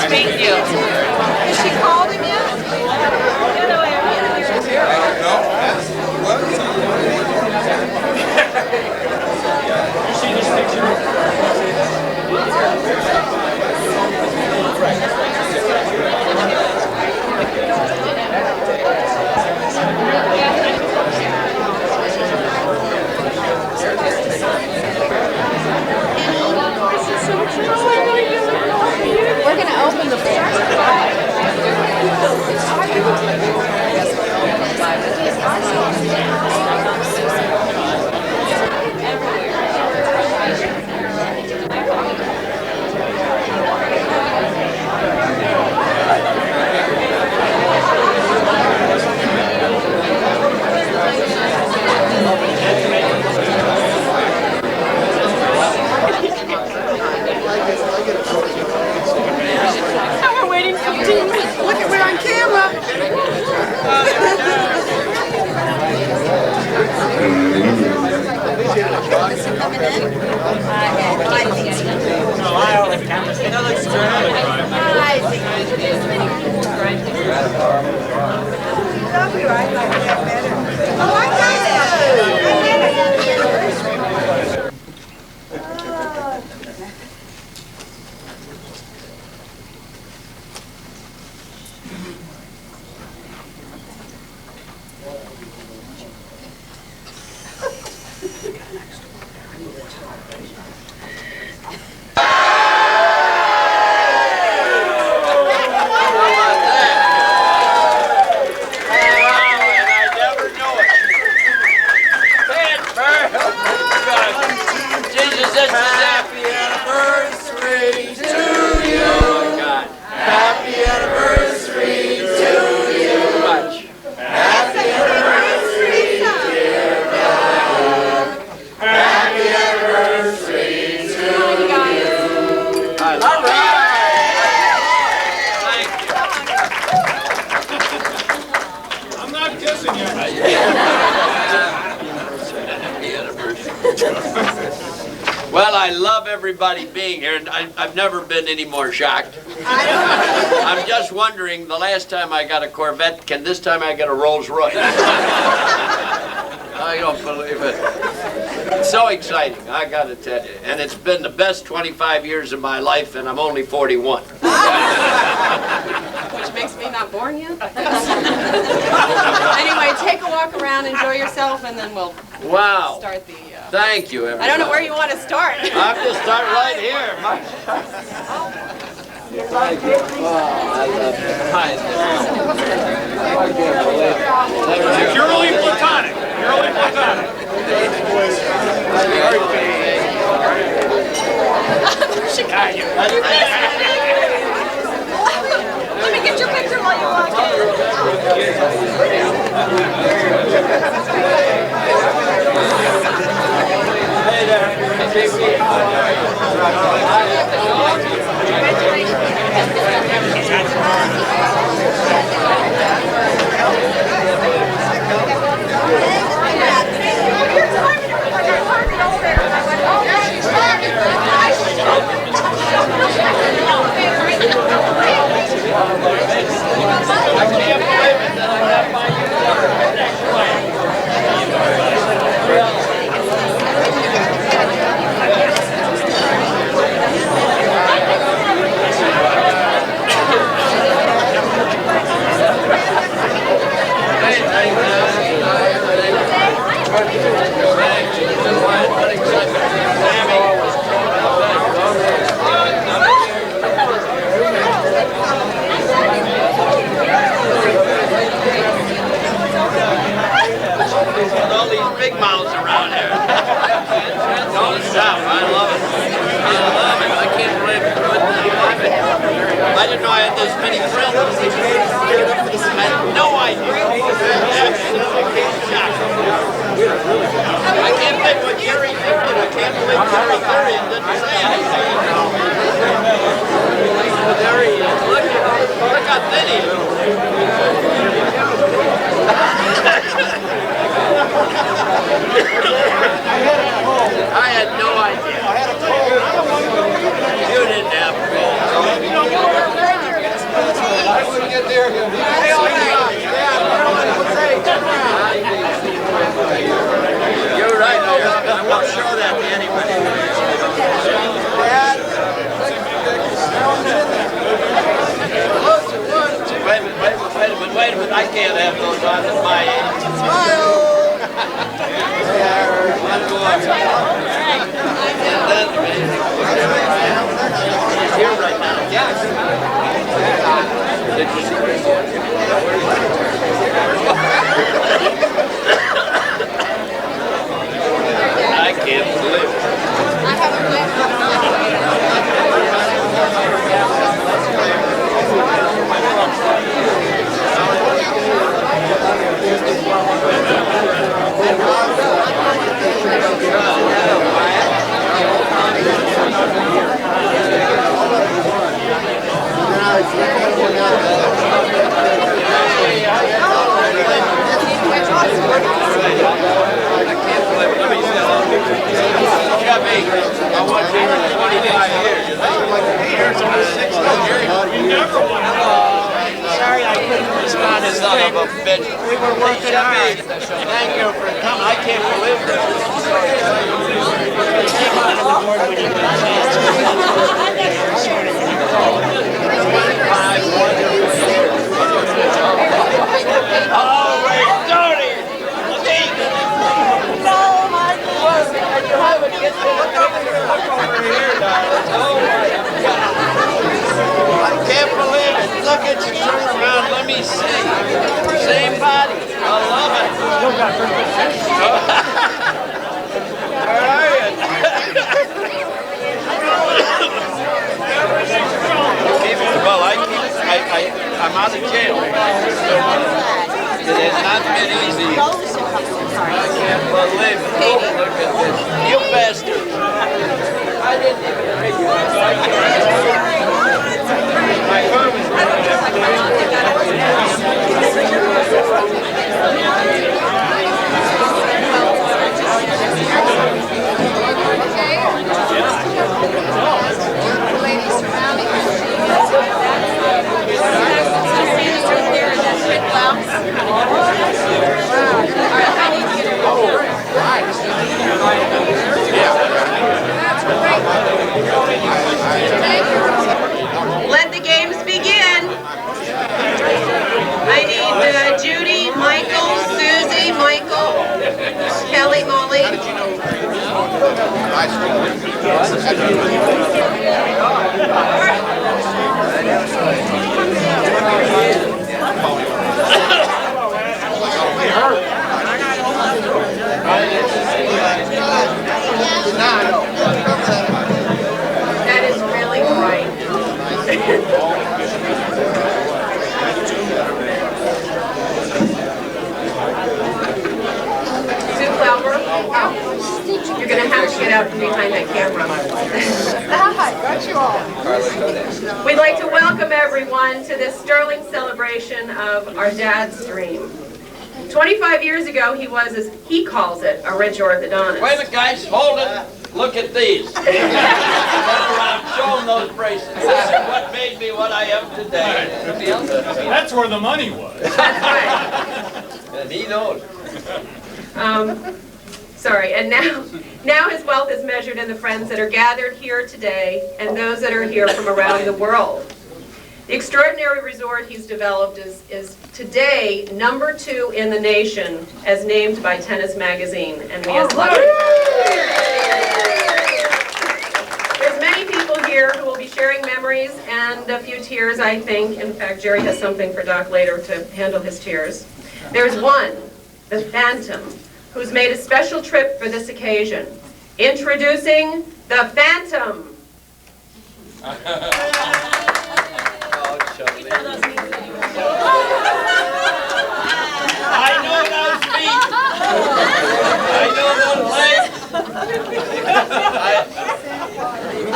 Thank you. Has she called him yet? You see this picture? We're going to open the Well, I love everybody being here, and I've never been any more shocked. I'm just wondering, the last time I got a Corvette, can this time I get a Rolls Royce? I don't believe it. It's so exciting, I gotta tell you. And it's been the best 25 years of my life, and I'm only 41. Which makes me not born yet. Anyway, take a walk around, enjoy yourself, and then we'll start the... Thank you, everybody. I don't know where you want to start. I'm going to start right here. Thank you. Oh, I love you. Hi. Purely platonic. Purely platonic. Let me get your picture while you walk Hey there. I have no idea. Absolutely shocked. I can't believe what Jerry did. I can't believe Jerry didn't say anything. There he is. Look how thin he is. I had no idea. You didn't have a cold. I wouldn't get there. You're right. I won't show that to anybody. Wait a minute. I can't have those on at my age. Smile! He's here right now. Yes. Did you see I can't believe it. I want you here 25 years. Here's on 6 You never won. Sorry, I couldn't respond as Son of a bitch. We were working hard. Thank you for coming. I can't believe this. Take on the board when you get a chance. Oh, wait, Tony! No, Michael. You haven't get to look over here, darling. Oh, my God. I can't believe it. Look at you. Turn around. Let me see. Same body. I love it. Where are you? I'm out of jail. It has not been easy. I can't believe it. Oh, look at this. You bastard. I didn't even read you. My car was Let the games begin. I need Judy, Michael, Susie, Michael, Kelly, Molly. That is really bright. Sue Flower, you're going to have to get out from behind that camera. Got you all. We'd like to welcome everyone to this sterling celebration of our dad's dream. 25 years ago, he was, as he calls it, a rich orthodontist. Wait a minute, guys. Hold it. Look at these. Turn around. Show them those braces. This is what made me what I am today. That's where the money was. That's right. And he knows. Sorry, and now his wealth is measured in the friends that are gathered here today and those that are here from around the world. The extraordinary resort he's developed is today #2 in the nation, as named by Tennis Magazine, and we as lucky. There's many people here who will be sharing memories and a few tears, I think. In fact, Jerry has something for Doc later to handle his tears. There's one, the Phantom, who's made a special trip for this occasion. Introducing the Phantom. Oh, Charlie.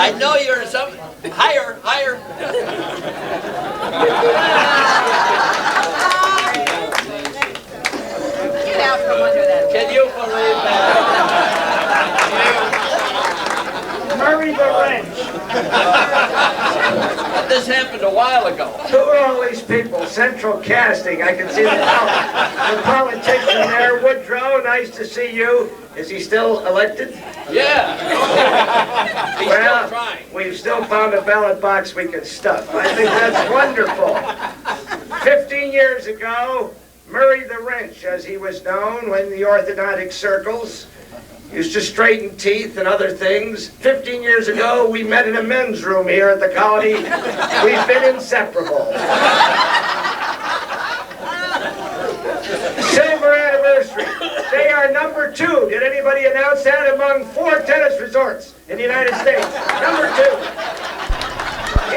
I know you're some higher. Get out from under that. Can you believe that? Murray the Wrench. This happened a while ago. Who are all these people? Central Casting. I can see the politician there. Woodrow, nice to see you. Is he still elected? Yeah. He's Well, still trying. we've still found a ballot box we can stuff. I think that's wonderful. 15 years ago, Murray the Wrench, as he was known when the orthodontic circles used to straighten teeth and other things. 15 years ago, we met in a men's room here at the Colony. We've been inseparable. Silver anniversary. They are number 2. Did anybody announce that? Among 4 tennis resorts in the United States. Number 2.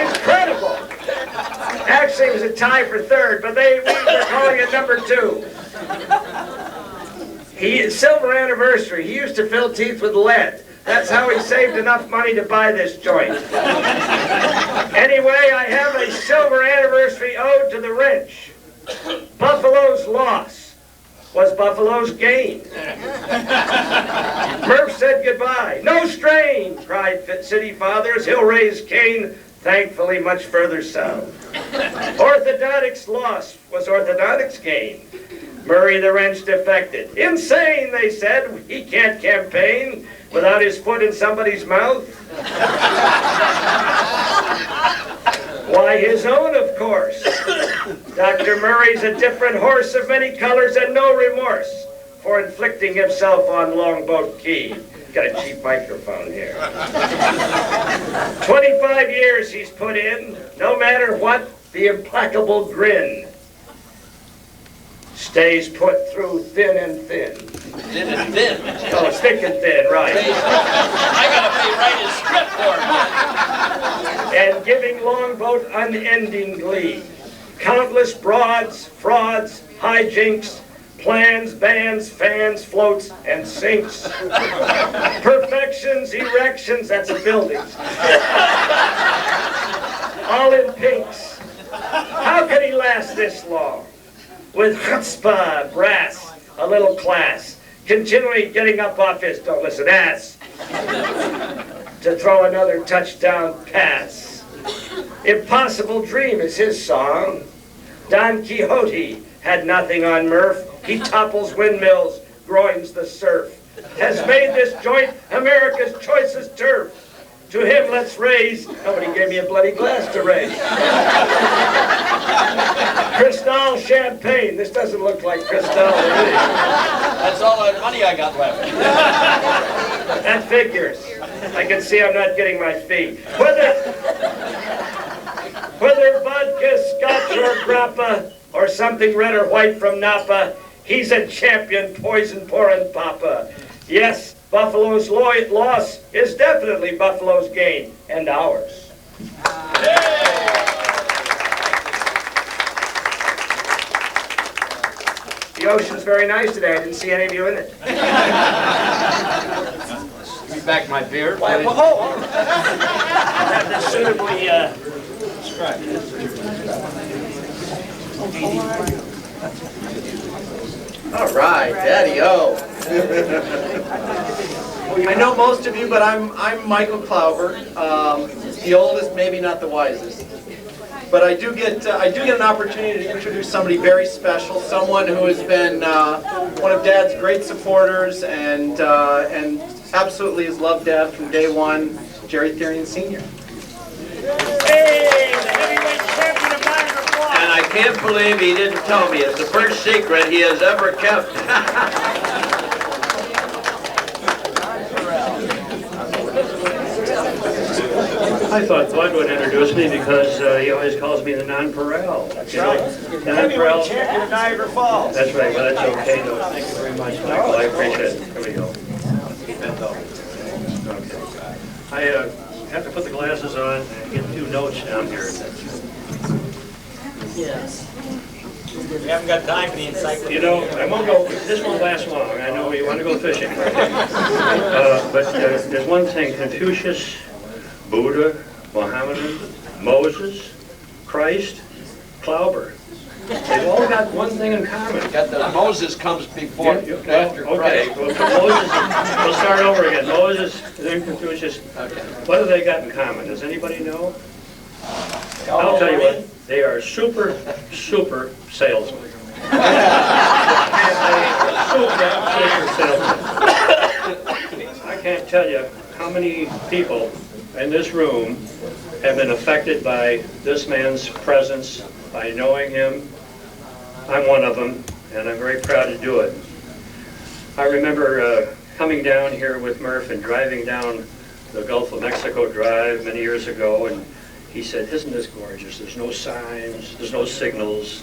Incredible. Actually, it was a tie for 3rd, but we were calling it number 2. Silver anniversary. He used to fill teeth with lead. That's how he saved enough money to buy this joint. Anyway, I have a silver anniversary ode to the wrench. Buffalo's loss was Buffalo's gain. Murph said goodbye. No strain, cried city fathers. He'll raise Cain, thankfully much further south. Orthodontics loss was orthodontics gain. Murray the Wrench defected. Insane, they said. He can't campaign without his foot in somebody's mouth. Why, his own, of course. Dr. Murray's a different horse of many colors and no remorse for inflicting himself on Longboat Key. Got a cheap microphone here. 25 years he's put in, no matter what, the implacable grin stays put through thin and thin. Thin and thin. Oh, it's thick and thin, right. I gotta be right in script for him. And giving Longboat unending glee. Countless broads, frauds, hijinks, plans, bands, fans, floats, and sinks. Perfections, erections, that's a building. All in pinks. How can he last this long? With chutzpah, brass, a little class, continually getting up off his, don't listen, ass, to throw another touchdown pass. Impossible Dream is his song. Don Quixote had nothing on Murph. He topples windmills, groins the surf. Has made this joint America's choicest turf. To him let's raise, nobody gave me a bloody glass to raise. Cristal champagne. This doesn't look like Cristal to me. That's all the money I got left. That figures. I can see I'm not getting my fee. Whether vodka, scotch, or grappa, or something red or white from Napa, he's a champion poison pouring papa. Yes, Buffalo's loss is definitely Buffalo's gain, and ours. The ocean's very nice today. I didn't see any of you in it. Give me back my beer. Have this suitably All right, Daddy-O. I know most of you, but I'm Michael Klauber, the oldest, maybe not the wisest. But I do get an opportunity to introduce somebody very special, someone who has been one of Dad's great supporters and absolutely has loved Dad from day one, Jerry Therian Sr. Hey, the heavyweight champion of Niagara Falls. And I can't believe he didn't tell me. It's the first secret he has ever kept. I thought Bud would introduce me because he always calls me the nonpareil. That's right. The heavyweight champion of Niagara Falls. That's right, but that's okay though. Thank you very much, Michael. I appreciate it. Here we go. Okay. I have to put the glasses on and get 2 notes down here. Yes. We haven't got time for the encyclopedia. You know, I won't go, this won't last long. I know you want to go fishing. But there's one thing, Confucius Buddha, Mohammedan, Moses, Christ, Klauber. They've all got one thing in common. Got the Moses comes before, after Okay, Christ. well, Moses, we'll start over again. Moses, then Confucius. What do they got in common? Does anybody know? I'll tell you what, they are super salesmen. Super salesmen. I can't tell you how many people in this room have been affected by this man's presence, by knowing him. I'm one of them, and I'm very proud to do it. I remember coming down here with Murph and driving down the Gulf of Mexico Drive many years ago, and he said, "Isn't this gorgeous? There's no signs, there's no signals.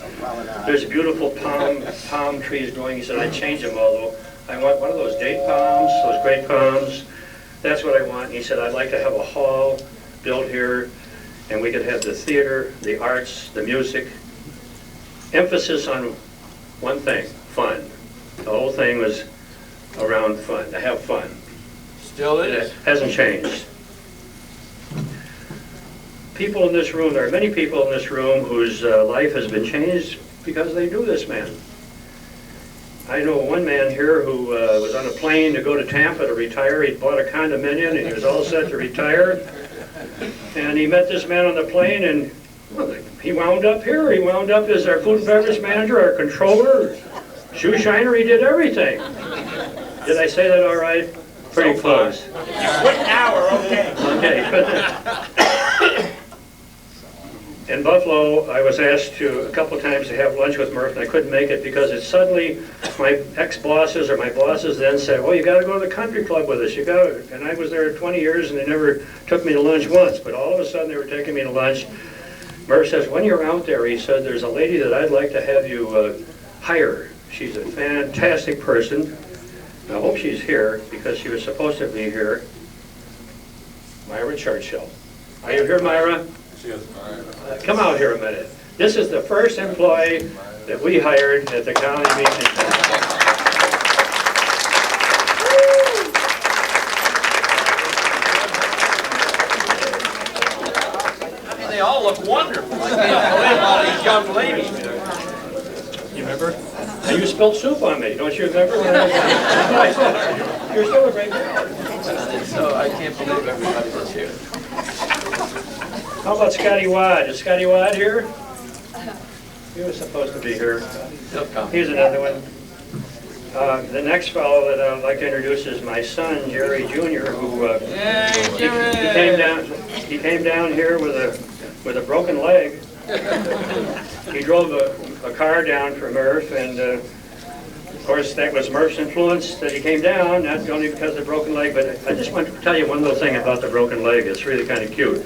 There's beautiful palm trees growing." He said, "I'd change them, although I want one of those date palms, those great palms. That's what I want." And he said, "I'd like to have a hall built here, and we could have the theater, the arts, the music. Emphasis on one thing, fun." The whole thing was around fun, to have fun. Still is. It hasn't changed. People in this room, there are many people in this room whose life has been changed because they knew this man. I know one man here who was on a plane to go to Tampa to retire. He'd bought a condominium and he was all set to retire. And he met this man on the plane, and well, he wound up here. He wound up as our food and beverage manager, our controller, shoe shiner. He did everything. Did I say that all right? Pretty close. Quick hour, okay. Okay. In Buffalo, I was asked to a couple of times to have lunch with Murph, and I couldn't make it because it suddenly, my ex-bosses or my bosses then said, "Well, you got to go to the country club with us. You got to." And I was there 20 years, and they never took me to lunch once. But all of a sudden, they were taking me to lunch. Murph says, "When you're out there," he said, "there's a lady that I'd like to have you hire. She's a fantastic person. I hope she's here because she was supposed to be here. Myra Churchill. Are you here, Myra? Come out here a minute. This is the first employee that we hired at the County Beach. They all look wonderful. I can't believe all these young ladies. You remember? And you spilled soup on me, don't you remember? You're still a great girl. So I can't believe everybody was here. How about Scotty Wadd? Is Scotty Wadd here? He was supposed to be here. He'll come. Here's another one. The next fellow that I would like to introduce is my son, Jerry Jr., who he came down here with a broken leg. He drove a car down for Murph, and of course that was Murph's influence that he came down, not only because of the broken leg, but I just want to tell you one little thing about the broken leg. It's really kind of cute.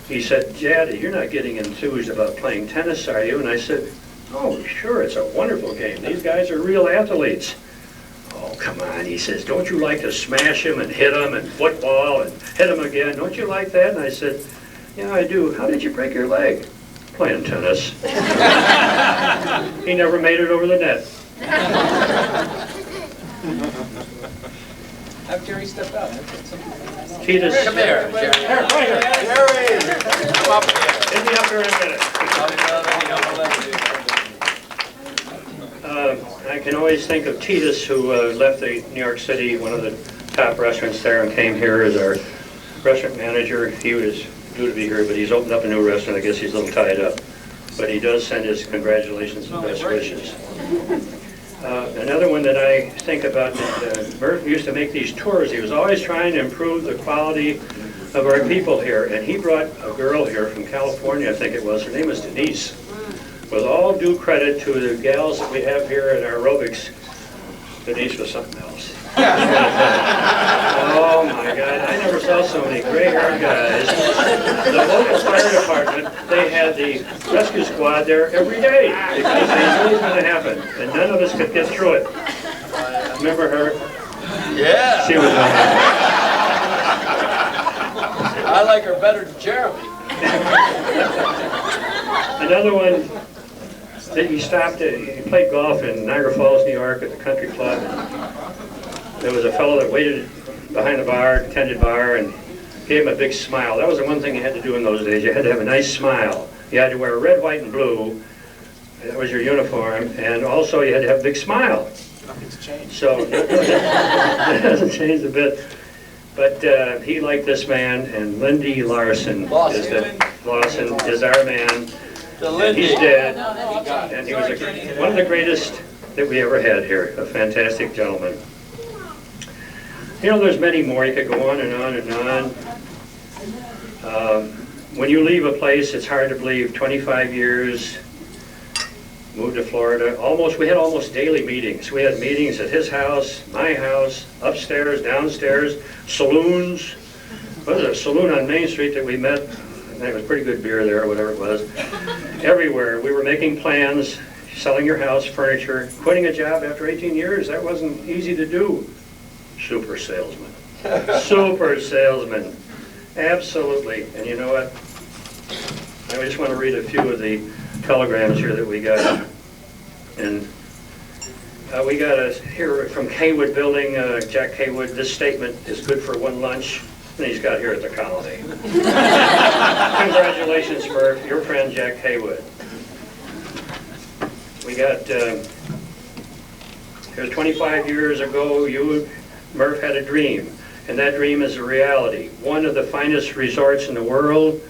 He said, "Daddy, you're not getting enthused about playing tennis, are you?" And I said, "Oh, sure, it's a wonderful game. These guys are real athletes." "Oh, come on," he says, "don't you like to smash him and hit him and football and hit him again? Don't you like that?" And I said, "Yeah, I do. How did you break your leg?" "Playing tennis." He never made it over the net. Have Jerry step out. Titus. Come here, Jerry. Jerry! Come up here. He'll be up here in a minute. I can always think of Titus, who left New York City, one of the top restaurants there, and came here as our restaurant manager. He was due to be here, but he's opened up a new restaurant. I guess he's a little tied up. But he does send his congratulations and best wishes. Another one that I think about, Murph used to make these tours. He was always trying to improve the quality of our people here. And he brought a girl here from California, I think it was. Her name was Denise. With all due credit to the gals that we have here at our aerobics, Denise was something else. Oh my God, I never saw so many gray-haired guys. The local fire department, they had the rescue squad there every day because they knew it was going to happen, and none of us could get through it. Remember her? Yeah. She was I like her better than Jeremy. Another one, he stopped, he played golf in Niagara Falls, New York at the country club. There was a fellow that waited behind the bar, tended bar, and gave him a big smile. That was the one thing you had to do in those days. You had to have a nice smile. You had to wear red, white, and blue. That was your uniform. And also you had to have a big smile. Nothing's changed. So it hasn't changed a bit. But he liked this man, and Lindy Larson is our man. And he's dead. And he was one of the greatest that we ever had here. A fantastic gentleman. You know, there's many more. You could go on and on and on. When you leave a place, it's hard to believe. 25 years, moved to Florida. We had almost daily meetings. We had meetings at his house, my house, upstairs, downstairs, saloons. What was it, a saloon on Main Street that we met? And there was pretty good beer there, or whatever it was. Everywhere. We were making plans, selling your house, furniture, quitting a job after 18 years. That wasn't easy to do. Super salesman. Super salesman. Absolutely. And you know what? I just want to read a few of the telegrams here that we got. And we got here from Haywood Building, Jack Haywood. This statement is good for one lunch. And he's got here at the Colony. Congratulations for your friend Jack Haywood. We got, here's 25 years ago, you, Murph, had a dream. And that dream is a reality. One of the finest resorts in the world.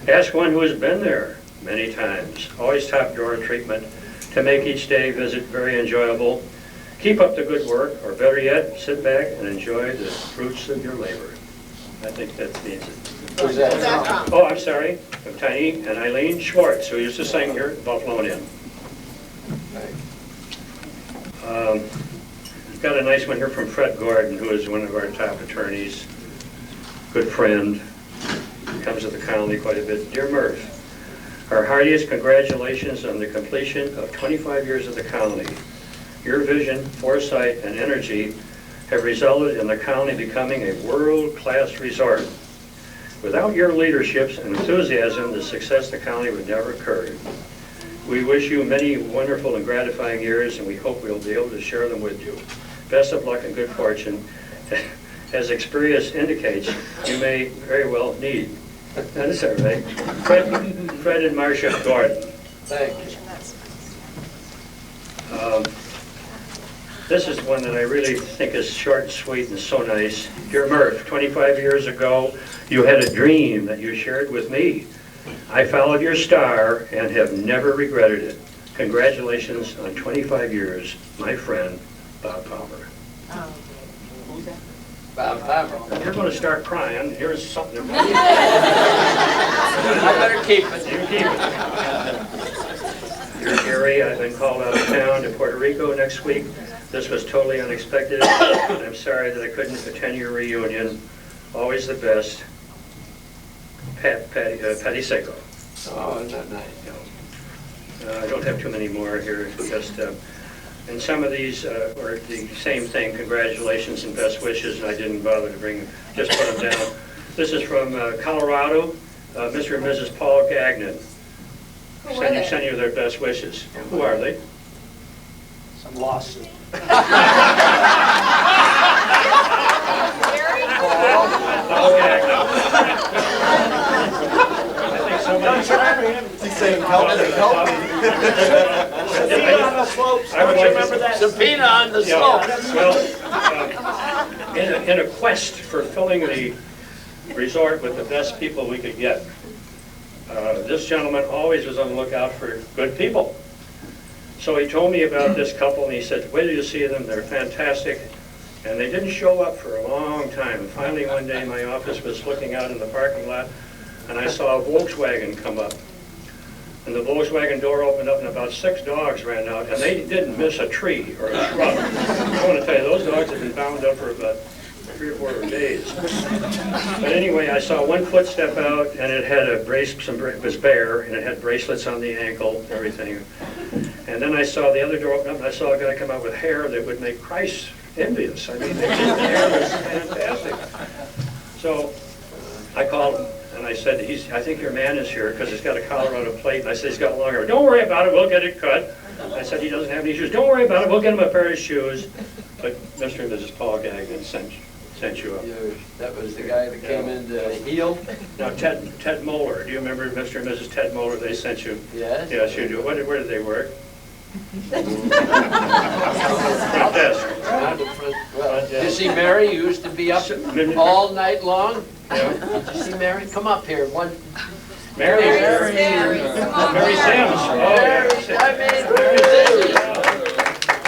Ask one who has been there many times. Always top drawer treatment to make each day visit very enjoyable. Keep up the good work, or better yet, sit back and enjoy the fruits of your labor. I think that means it. Who's that? Oh, I'm sorry. I'm Tiny and Eileen Schwartz, who used to sing here at Buffalo Inn. Got a nice one here from Fred Gordon, who is one of our top attorneys, good friend, comes to the Colony quite a bit. Dear Murph, our heartiest congratulations on the completion of 25 years of the Colony. Your vision, foresight, and energy have resulted in the Colony becoming a world-class resort. Without your leaderships and enthusiasm, the success of the Colony would never occur. We wish you many wonderful and gratifying years, and we hope we'll be able to share them with you. Best of luck and good fortune. As experience indicates, you may very well need. That is all right. Fred and Marcia Gordon. Thank you. This is one that I really think is short and sweet and so nice. Dear Murph, 25 years ago, you had a dream that you shared with me. I followed your star and have never regretted it. Congratulations on 25 years, my friend, Bob Palmer. Bob Palmer. You're going to start crying. Here's something. I better keep it. You keep it. Dear Gary, I've been called out of town to Puerto Rico next week. This was totally unexpected, and I'm sorry that I couldn't attend your reunion. Always the best. Patty Seco. Oh, isn't that nice? I don't have too many more here. Just, and some of these are the same thing. Congratulations and best wishes. And I didn't bother to bring them. Just put them down. This is from Colorado. Mr. and Mrs. Paul Gagnon. Send you their best wishes. Who are they? Some lawsuit. Paul Gagnon. He's saying, help me, help me. Subpoena on the slopes. I would Don't you like to remember that? Subpoena on the slopes. Well, in a quest for filling the resort with the best people we could get, this gentleman always was on the lookout for good people. So he told me about this couple, and he said, wait till you see them, they're fantastic. And they didn't show up for a long time. And finally, one day, my office was looking out in the parking lot, and I saw a Volkswagen come up. And the Volkswagen door opened up, and about 6 dogs ran out, and they didn't miss a tree or a shrub. I want to tell you, those dogs have been bound up for about 3 or 4 days. But anyway, I saw one foot step out, and it had a it was bare, and it had bracelets on the ankle, everything. And then I saw the other door open up, and I saw a guy come out with hair that would make Christ envious. I mean, the hair was fantastic. So I called him, and I said, I think your man is here, because he's got a Colorado plate. And I said, he's got long hair. Don't worry about it, we'll get it cut. I said, he doesn't have any shoes. Don't worry about it, we'll get him a pair of shoes. But Mr. and Mrs. Paul Gagnon sent sent you up. That was the guy that came in to heal? Now, Ted Moeller, do you remember Mr. and Mrs. Ted Moeller? They sent you. Yes. Yes, you do. Where did they work? Front desk. Well, did you see Mary, who used to be up all night long? Yeah. Did you see Mary? Come up here. Mary Sims. Oh, Mary, yeah. I mean,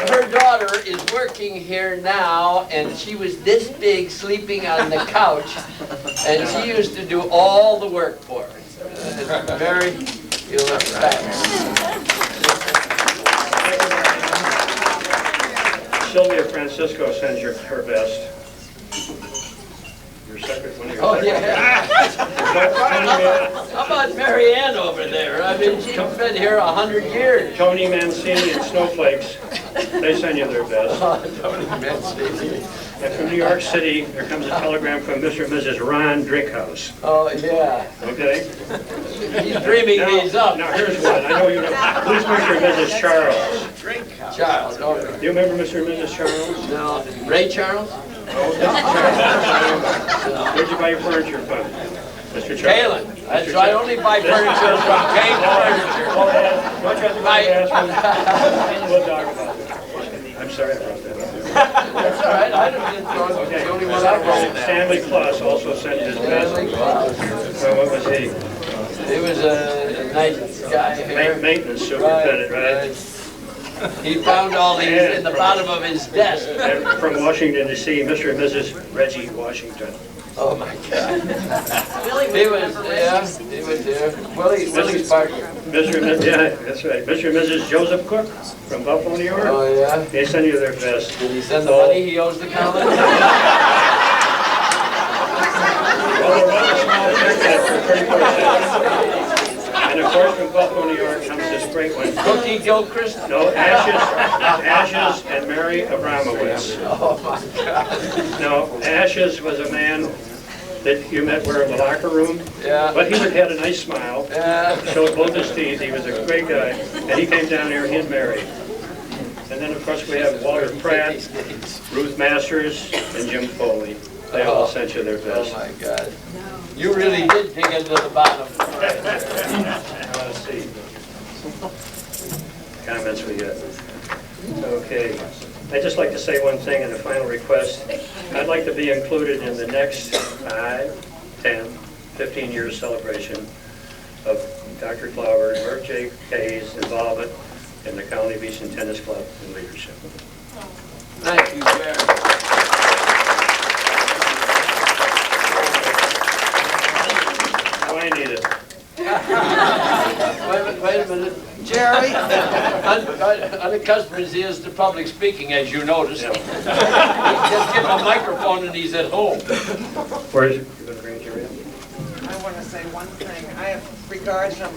her daughter is working here now, and she was this big sleeping on the couch, and she used to do all the work for us. Mary, you look back. Sylvia Francisco sends her best. Your second one of your Oh, second- yeah. How about Mary Ann over there? I mean, she's been here 100 years. Tony Mancini and Snowflakes, they send you their best. Tony Mancini. And from New York City, there comes a telegram from Mr. and Mrs. Ron Drinkhouse. Oh, yeah. Okay? He's dreaming these up. Now, here's one. I know you know. Who's Mr. and Mrs. Charles? Charles, okay. Do you remember Mr. and Mrs. Charles? No, Ray Charles? Where'd you buy your furniture from? Mr. Charles? Galen. That's right, I only buy furniture from Galen Furniture. We'll talk about it. I'm sorry I brought that up. That's all right, I didn't throw it. It's the only one I wrote. Stanley Kloss also sent his best. What was he? He was a nice guy here. Maintenance superintendent, right? He found all these in the bottom of his desk. And from Washington, D.C., Mr. and Mrs. Reggie Washington. Oh, my God. He was there. Willie's partner. Yeah, that's right. Mr. and Mrs. Joseph Cook from Buffalo, New York. Oh, yeah? They send you their best. Did he send the money he owes the college? Well, there was a small check that for 34 cents. And of course, from Buffalo, New York, comes this great one. Cookie Gilchrist? No, Ashes and Mary Abramowitz. Oh, my God. No, Ashes was a man that you met where in the locker room. Yeah. But he had a nice smile. Yeah. Showed both his teeth. He was a great guy. And he came down here and he married. And then, of course, we have Walter Pratt, Ruth Masters, and Jim Foley. They all sent you their best. Oh, my God. You really did dig into the bottom. Let's see. Comments we get. Okay. I'd just like to say one thing in a final request. I'd like to be included in the next 5, 10, 15 years celebration of Dr. Klauber and Merv J. Kay's involvement in the Colony Beach Tennis Club and leadership. Thank you, Jerry. Now I need it. Wait a minute. Jerry, unaccustomed he is to public speaking, as you noticed. Yeah. Just give him a microphone and he's at home. Where is it? You going to bring it, Jerry? I want to say one thing. I have regards from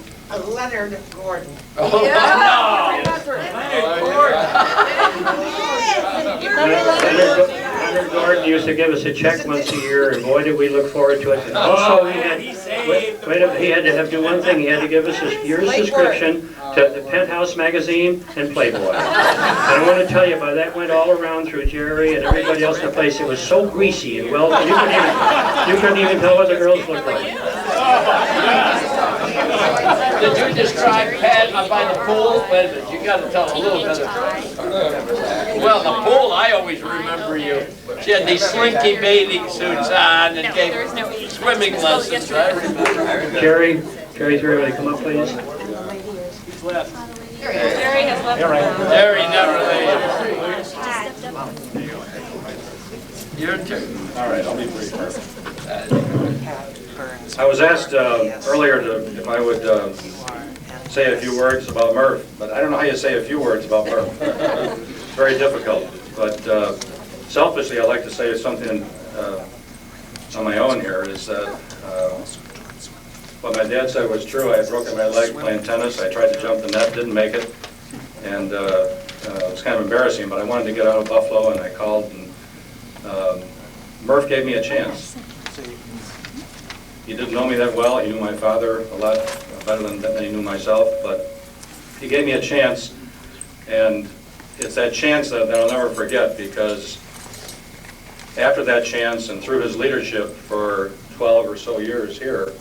Leonard Gordon. Oh, Leonard Gordon used to give us a check once a year, and boy, did we look forward to it. And also, he had to do one thing. He had to give us a year's subscription to the Penthouse magazine and Playboy. And I want to tell you, by that went all around through Jerry and everybody else in the place. It was so greasy and well, you couldn't even tell what the girls looked like. Did you describe Pat by the pool? Wait a minute, you got to tell a little bit of. Well, the pool, I always remember you. She had these slinky bathing suits on and gave swimming lessons. I remember. Jerry, everybody come up, please. Jerry has left. Jerry never leaves. Your turn. All right, I'll be brief. I was asked earlier if I would say a few words about Murph, but I don't know how you say a few words about Murph. It's very difficult, but selfishly I'd like to say something on my own here, is that what my dad said was true. I had broken my leg playing tennis. I tried to jump the net, didn't make it, and it was kind of embarrassing, but I wanted to get out of Buffalo, and I called, and Murph gave me a chance. He didn't know me that well. He knew my father a lot better than he knew myself, but he gave me a chance, and it's that chance that I'll never forget, because after that chance and through his leadership for 12 or so years here,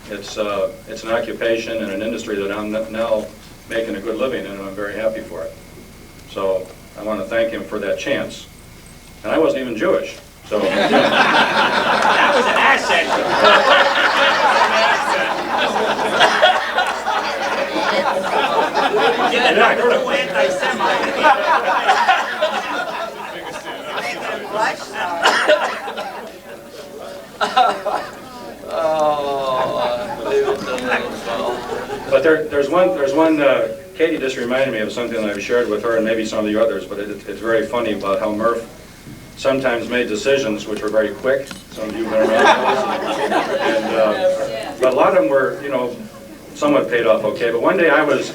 it's an occupation and an industry that I'm now making a good living in, and I'm very happy for it. So I want to thank him for that chance. And I wasn't even Jewish, so. That was an asset. Yeah, I heard of But there's one. Katie just reminded me of something that I've shared with her and maybe some of the others. But it's very funny about how Murph sometimes made decisions which were very quick. Some of you have been around those. And but a lot of them were, you know, somewhat paid off okay. But one day I was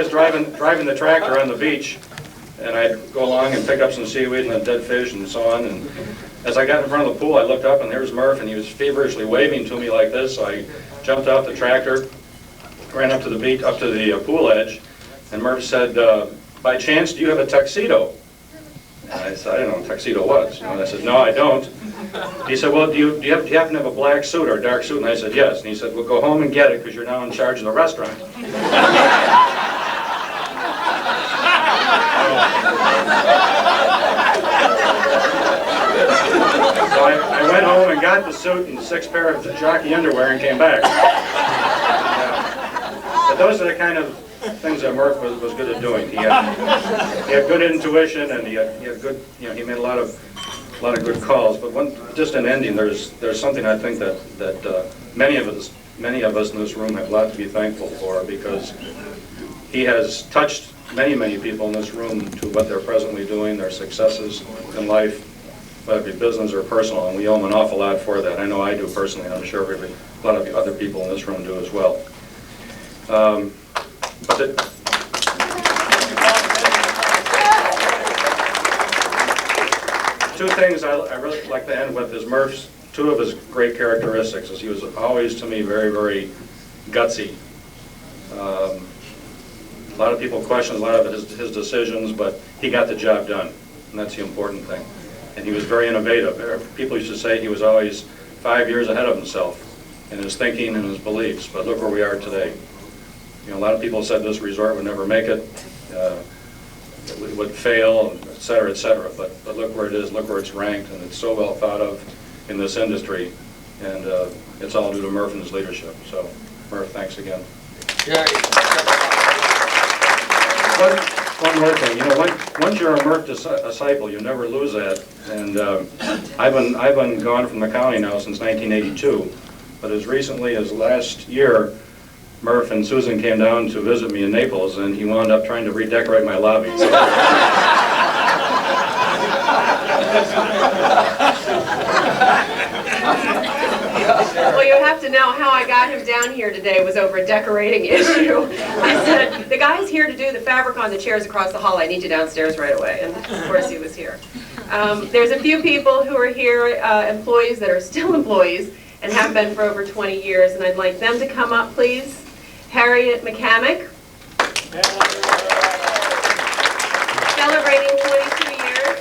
driving the tractor on the beach, and I'd go along and pick up some seaweed and dead fish and so on. And as I got in front of the pool, I looked up and there's Murph, and he was feverishly waving to me like this. So I jumped off the tractor, ran up to the beach, up to the pool edge, and Murph said, "By chance, do you have a tuxedo?" And I said, "I didn't know what a tuxedo was." You know, and I said, "No, I don't." He said, "Well, do you happen to have a black suit or a dark suit?" And I said, "Yes." And he said, "Well, go home and get it because you're now in charge of the restaurant." So I went home and got the suit and 6 pair of jockey underwear and came back. But those are the kind of things that Murph was good at doing. He had good intuition, and he had good, you know, he made a lot of good calls. But just in ending, there's something I think that many of us in this room have a lot to be thankful for, because he has touched many people in this room to what they're presently doing, their successes in life, whether it be business or personal, and we owe him an awful lot for that. I know I do personally, and I'm sure a lot of the other people in this room do as well. Two things I really like to end with is Murph's, two of his great characteristics is he was always, to me, very gutsy. A lot of people question a lot of his decisions, but he got the job done, and that's the important thing. And he was very innovative. People used to say he was always 5 years ahead of himself in his thinking and his beliefs, but look where we are today. You know, a lot of people said this resort would never make it, it would fail, et cetera, but look where it is, look where it's ranked, and it's so well thought of in this industry, and it's all due to Murph and his leadership. So, Murph, thanks again. One more thing, you know, once you're a Murph disciple, you never lose that. And I've been gone from the county now since 1982, but as recently as last year, Murph and Susan came down to visit me in Naples, and he wound up trying to redecorate my lobby. So. Well, you have to know how I got him down here today was over a decorating issue. I said, "The guy's here to do the fabric on the chairs across the hall. I need you downstairs right away." And of course he was here. There's a few people who are here, employees that are still employees and have been for over 20 years, and I'd like them to come up, please. Harriet McCamick, celebrating 22 years,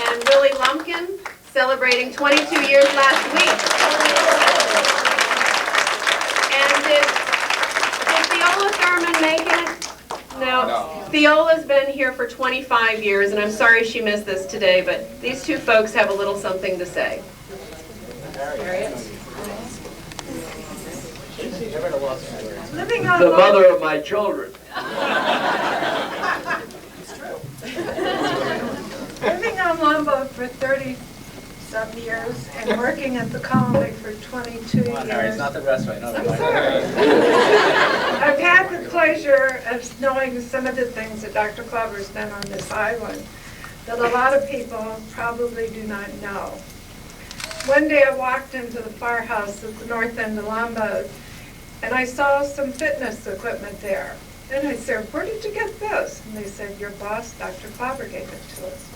and Willie Lumpkin, celebrating 22 years last week. And did Theola Thurman make it? No. Theola's been here for 25 years, and I'm sorry she missed this today, but these two folks have a little something to say. Harriet? The mother of my children. Living on Lombo for 30-some years and working at the Colony for 22 years. Not the best way. No, I'm sorry. I've had the pleasure of knowing some of the things that Dr. Klauber's done on this island that a lot of people probably do not know. One day I walked into the firehouse at the north end of Lombo, and I saw some fitness equipment there. And I said, "Where did you get this?" And they said, "Your boss, Dr. Klauber, gave it to us."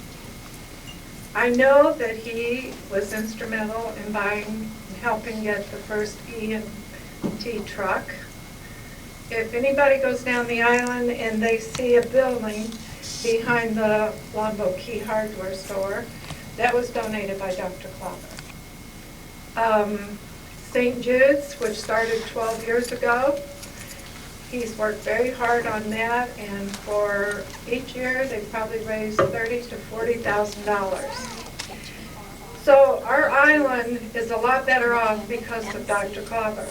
I know that he was instrumental in buying and helping get the first E&T truck. If anybody goes down the island and they see a building behind the Longboat Key hardware store. That was donated by Dr. Clover. St. Jude's, which started 12 years ago, he's worked very hard on that, and for each year they probably raised $30,000 to $40,000. So our island is a lot better off because of Dr. Clover.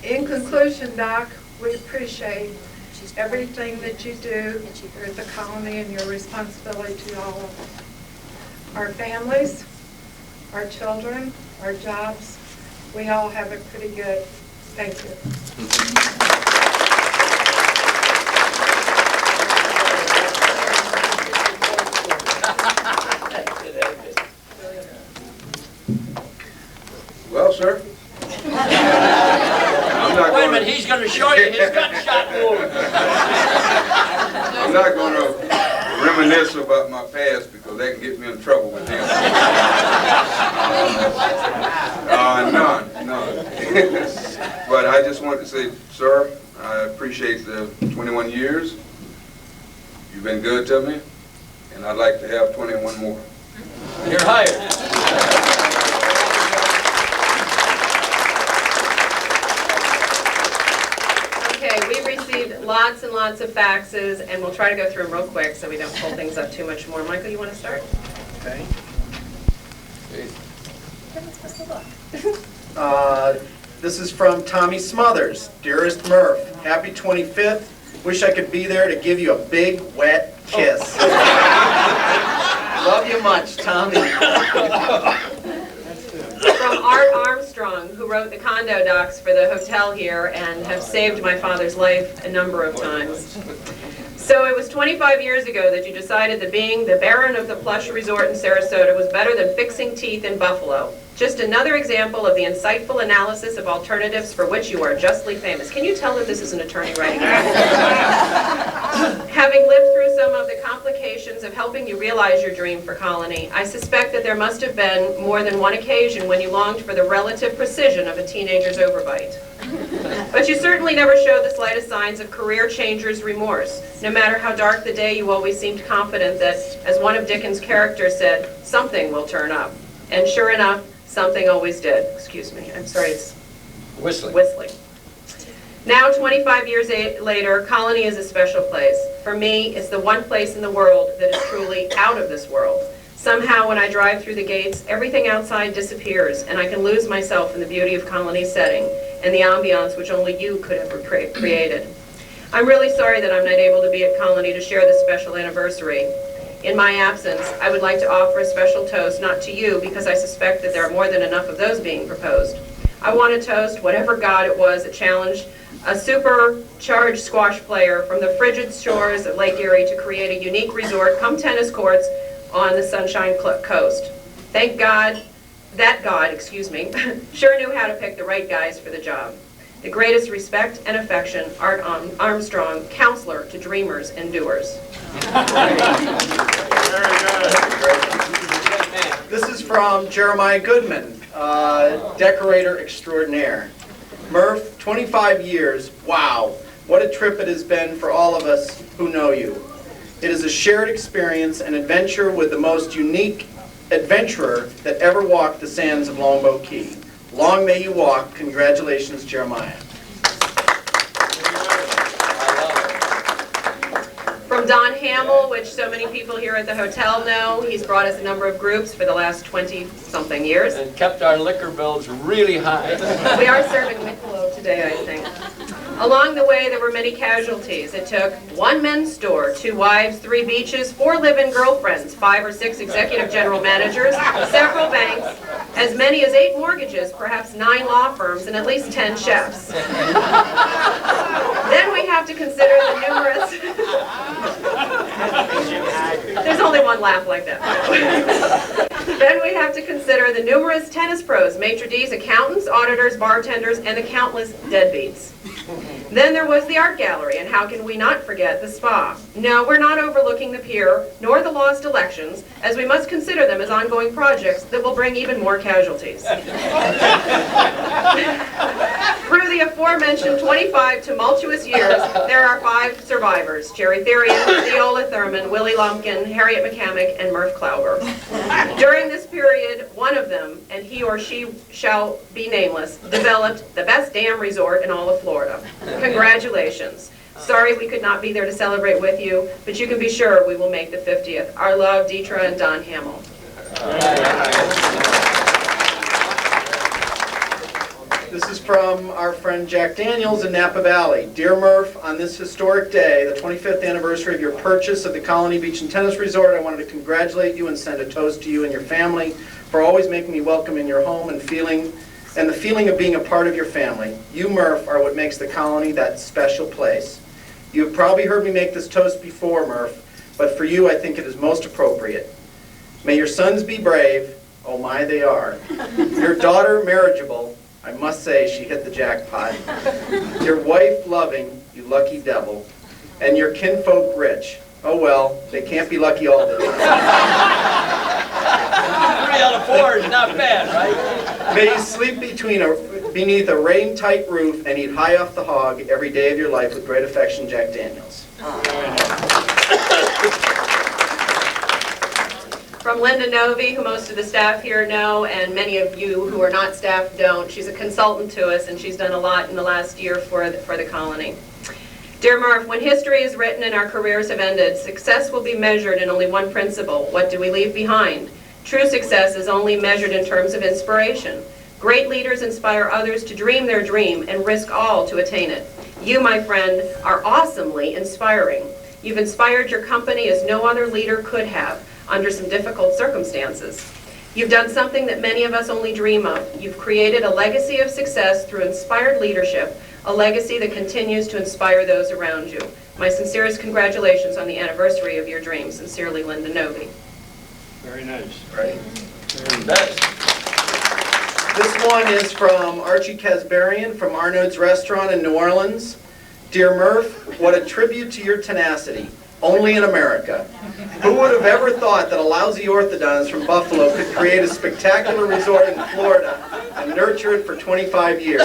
In conclusion, Doc, we appreciate everything that you do here at the colony and your responsibility to all of us. Our families, our children, our jobs, we all have it pretty good. Thank you. Well, sir. Wait a minute, he's going to show you his gunshot wound. I'm not going to reminisce about my past because that can get me in trouble with him. None. But I just wanted to say, sir, I appreciate the 21 years. You've been good to me, and I'd like to have 21 more. You're hired. Okay, we received lots and lots of faxes, and we'll try to go through them real quick so we don't pull things up too much more. Michael, you want to start? Okay. Look. This is from Tommy Smothers. Dearest Murph, happy 25th. Wish I could be there to give you a big, wet kiss. Love you much, Tommy. From Art Armstrong, who wrote the condo docs for the hotel here and have saved my father's life a number of times. So it was 25 years ago that you decided that being the Baron of the Plush Resort in Sarasota was better than fixing teeth in Buffalo. Just another example of the insightful analysis of alternatives for which you are justly famous. Can you tell that this is an attorney writing? Having lived through some of the complications of helping you realize your dream for Colony, I suspect that there must have been more than one occasion when you longed for the relative precision of a teenager's overbite. But you certainly never showed the slightest signs of career changer's remorse. No matter how dark the day, you always seemed confident that, as one of Dickens' characters said, something will turn up. And sure enough, something always did. Excuse me, I'm sorry, it's whistling. Now, 25 years later, Colony is a special place. For me, it's the one place in the world that is truly out of this world. Somehow, when I drive through the gates, everything outside disappears, and I can lose myself in the beauty of Colony's setting and the ambiance which only you could have created. I'm really sorry that I'm not able to be at Colony to share this special anniversary. In my absence, I would like to offer a special toast, not to you, because I suspect that there are more than enough of those being proposed. I want to toast whatever god it was that challenged a supercharged squash player from the frigid shores of Lake Erie to create a unique resort, come tennis courts, on the Sunshine Coast. Thank God, that God, sure knew how to pick the right guys for the job. The greatest respect and affection, Art Armstrong, counselor to dreamers and doers. This is from Jeremiah Goodman, decorator extraordinaire. Murph, 25 years, wow, what a trip it has been for all of us who know you. It is a shared experience, an adventure with the most unique adventurer that ever walked the sands of Longboat Key. Long may you walk. Congratulations, Jeremiah. From Don Hamill, which so many people here at the hotel know, he's brought us a number of groups for the last 20-something years. And kept our liquor bills really high. We are serving Michelob today, I think. Along the way, there were many casualties. It took one men's store, 2 wives, 3 beaches, 4 live-in girlfriends, 5 or 6 executive general managers, several banks, as many as 8 mortgages, perhaps 9 law firms, and at least 10 chefs. Then we have to consider the numerous... There's only one laugh like that. Then we have to consider the numerous tennis pros, maitre d's, accountants, auditors, bartenders, and the countless deadbeats. Then there was the art gallery, and how can we not forget the spa? No, we're not overlooking the pier, nor the lost elections, as we must consider them as ongoing projects that will bring even more casualties. Through the aforementioned aforementioned 25 tumultuous years, there are 5 survivors: Jerry Therian, Theola Thurman, Willie Lumpkin, Harriet McCamick, and Murph Klauber. During this period, one of them, and he or she shall be nameless, developed the best damn resort in all of Florida. Congratulations. Sorry we could not be there to celebrate with you, but you can be sure we will make the 50th. Our love, Deetra and Don Hamill. This is from our friend Jack Daniels in Napa Valley. Dear Murph, on this historic day, the 25th anniversary of your purchase of the Colony Beach and Tennis Resort, I wanted to congratulate you and send a toast to you and your family for always making me welcome in your home and the feeling of being a part of your family. You, Murph, are what makes the Colony that special place. You have probably heard me make this toast before, Murph, but for you I think it is most appropriate. May your sons be brave, oh my they are. Your daughter marriageable, I must say she hit the jackpot. Your wife loving, you lucky devil. And your kinfolk rich. Oh well, they can't be lucky all the time. 3 out of 4 is not bad, right? May you sleep beneath a rain-tight roof and eat high off the hog every day of your life with great affection, Jack Daniels. From Linda Novi, who most of the staff here know, and many of you who are not staff don't. She's a consultant to us, and she's done a lot in the last year for the Colony. Dear Murph, when history is written and our careers have ended, success will be measured in only one principle: what do we leave behind? True success is only measured in terms of inspiration. Great leaders inspire others to dream their dream and risk all to attain it. You, my friend, are awesomely inspiring. You've inspired your company as no other leader could have, under some difficult circumstances. You've done something that many of us only dream of. You've created a legacy of success through inspired leadership, a legacy that continues to inspire those around you. My sincerest congratulations on the anniversary of your dream. Sincerely, Linda Novi. Very nice. Right. Very nice. This one is from Archie Casbarian from Arnaud's Restaurant in New Orleans. Dear Murph, what a tribute to your tenacity. Only in America. Who would have ever thought that a lousy orthodontist from Buffalo could create a spectacular resort in Florida and nurture it for 25 years?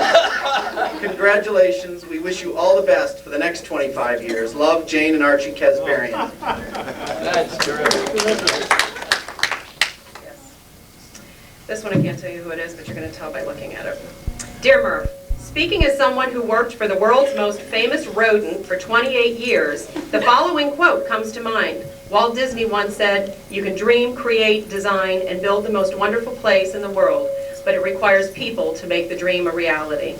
Congratulations. We wish you all the best for the next 25 years. Love, Jane and Archie Casbarian. That's terrific. Yes. This one I can't tell you who it is, but you're going to tell by looking at it. Dear Murph, speaking as someone who worked for the world's most famous rodent for 28 years, the following quote comes to mind. Walt Disney once said, "You can dream, create, design, and build the most wonderful place in the world, but it requires people to make the dream a reality."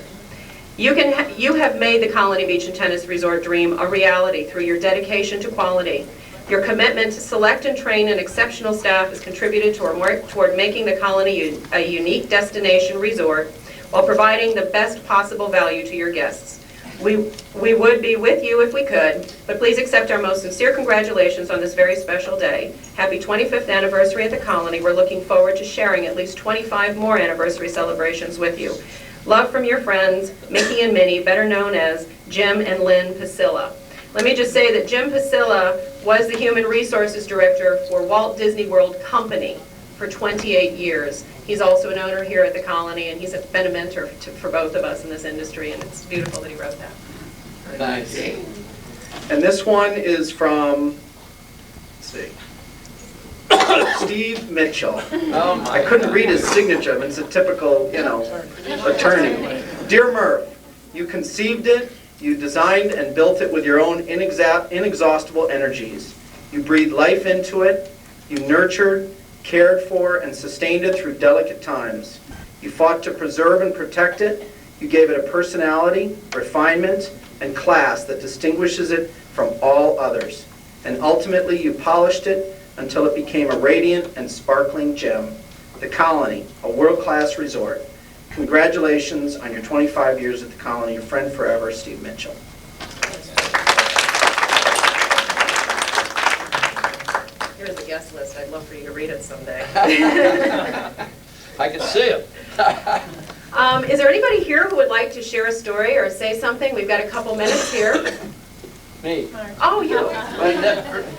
You have made the Colony Beach and Tennis Resort dream a reality through your dedication to quality. Your commitment to select and train an exceptional staff has contributed toward making the Colony a unique destination resort while providing the best possible value to your guests. We would be with you if we could, but please accept our most sincere congratulations on this very special day. Happy 25th anniversary at the Colony. We're looking forward to sharing at least 25 more anniversary celebrations with you. Love from your friends, Mickey and Minnie, better known as Jim and Lynn Pasilla. Let me just say that Jim Pasilla was the Human Resources Director for Walt Disney World Company for 28 years. He's also an owner here at the Colony, and he's been a mentor for both of us in this industry, and it's beautiful that he wrote that. Nice. And this one is from, let's see, Steve Mitchell. I couldn't read his signature. I mean, it's a typical, attorney. Dear Murph, you conceived it, you designed and built it with your own inexhaustible energies. You breathed life into it, you nurtured, cared for, and sustained it through delicate times. You fought to preserve and protect it. You gave it a personality, refinement, and class that distinguishes it from all others. And ultimately, you polished it until it became a radiant and sparkling gem. The Colony, a world-class resort. Congratulations on your 25 years at the Colony. Your friend forever, Steve Mitchell. Here's the guest list. I'd love for you to read it someday. I can see him. Is there anybody here who would like to share a story or say something? We've got a couple minutes here. Me. Oh, you.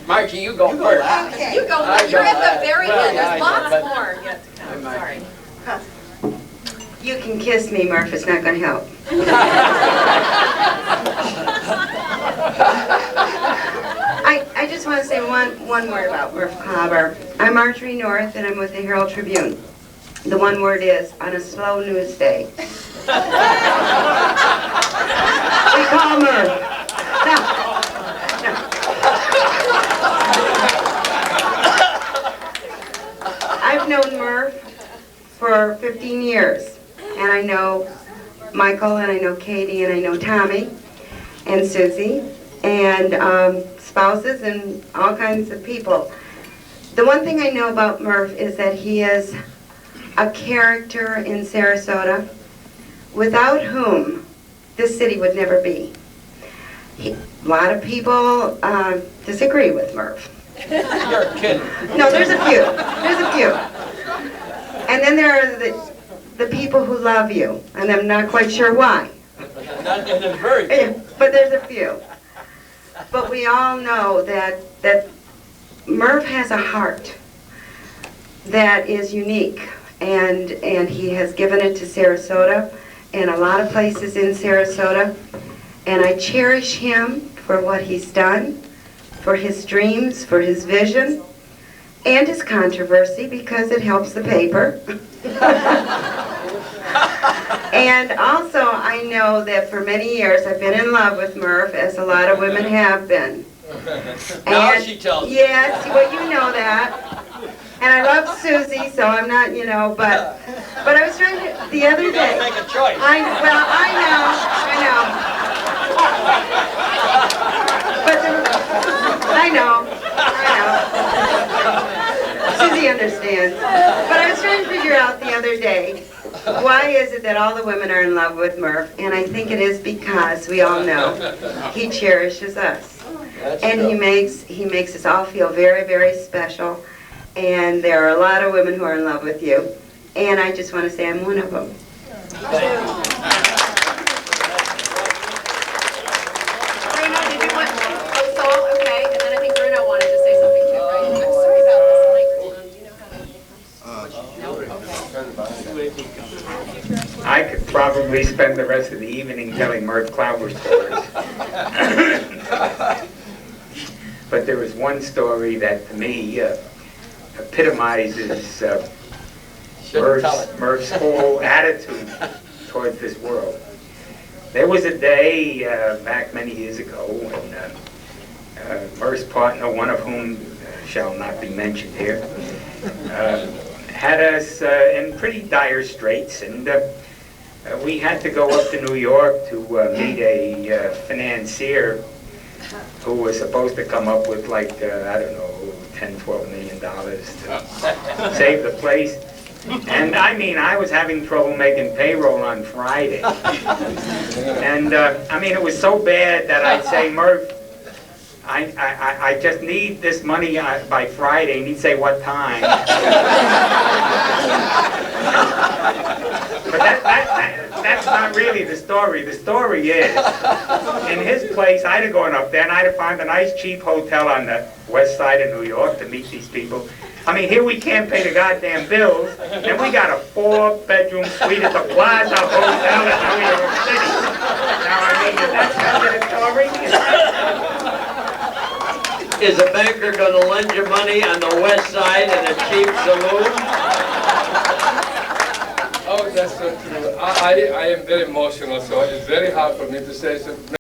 Margie, you go first. Okay. You go. You're at the very end. There's lots more yet to come. Sorry. You can kiss me, Murph, it's not gonna help. I just want to say one word about Murph Clobber. I'm Marjorie North, and I'm with the Herald Tribune. The one word is, on a slow news day. We call Murph. No. I've known Murph for 15 years, and I know Michael, and I know Katie, and I know Tommy, and Susie, and spouses, and all kinds of people. The one thing I know about Murph is that he is a character in Sarasota without whom this city would never be. A lot of people disagree with Murph. You're kidding. No, there's a few. There's a few. And then there are the people who love you, and I'm not quite sure why. Not in a very few. But there's a few. But we all know that Murph has a heart that is unique, and he has given it to Sarasota and a lot of places in Sarasota. And I cherish him for what he's done, for his dreams, for his vision, and his controversy, because it helps the paper. And also, I know that for many years I've been in love with Murph, as a lot of women have been. Now And- she tells me. Yes, well, you know that. And I love Susie, so I'm not, but I was trying to, the other You gotta day. make a choice. I know. Susie understands. But I was trying to figure out the other day, why is it that all the women are in love with Murph? And I think it is because we all know he cherishes us. And he makes us all feel very, very special. And there are a lot of women who are in love with you. And I just want to say I'm one of them. Bruno, did you want, oh, Sol, okay, and then I think Bruno wanted to say something too, right? I'm sorry about this microphone, do you know how to? I could probably spend the rest of the evening telling Murph Clobber stories. But there was one story that, to me, epitomizes Murph's whole attitude towards this world. There was a day back many years ago when Murph's partner, one of whom shall not be mentioned here, had us in pretty dire straits, and we had to go up to New York to meet a financier who was supposed to come up with like, I don't know, $10–12 million to save the place. And I mean, I was having trouble making payroll on Friday. And I mean, it was so bad that I'd say, Murph, I just need this money by Friday. And he'd say, what time? But that's not really the story. The story is, in his place, I'd have gone up there and I'd have found a nice cheap hotel on the west side of New York to meet these people. I mean, here we can't pay the goddamn bills, and we got a 4-bedroom suite at the Plaza Hotel in New York City. Now, I mean, is that kind of the story? Is a banker going to lend you money on the west side in a cheap saloon? Oh, that's so true. I am very emotional, so it's very hard for me to say so.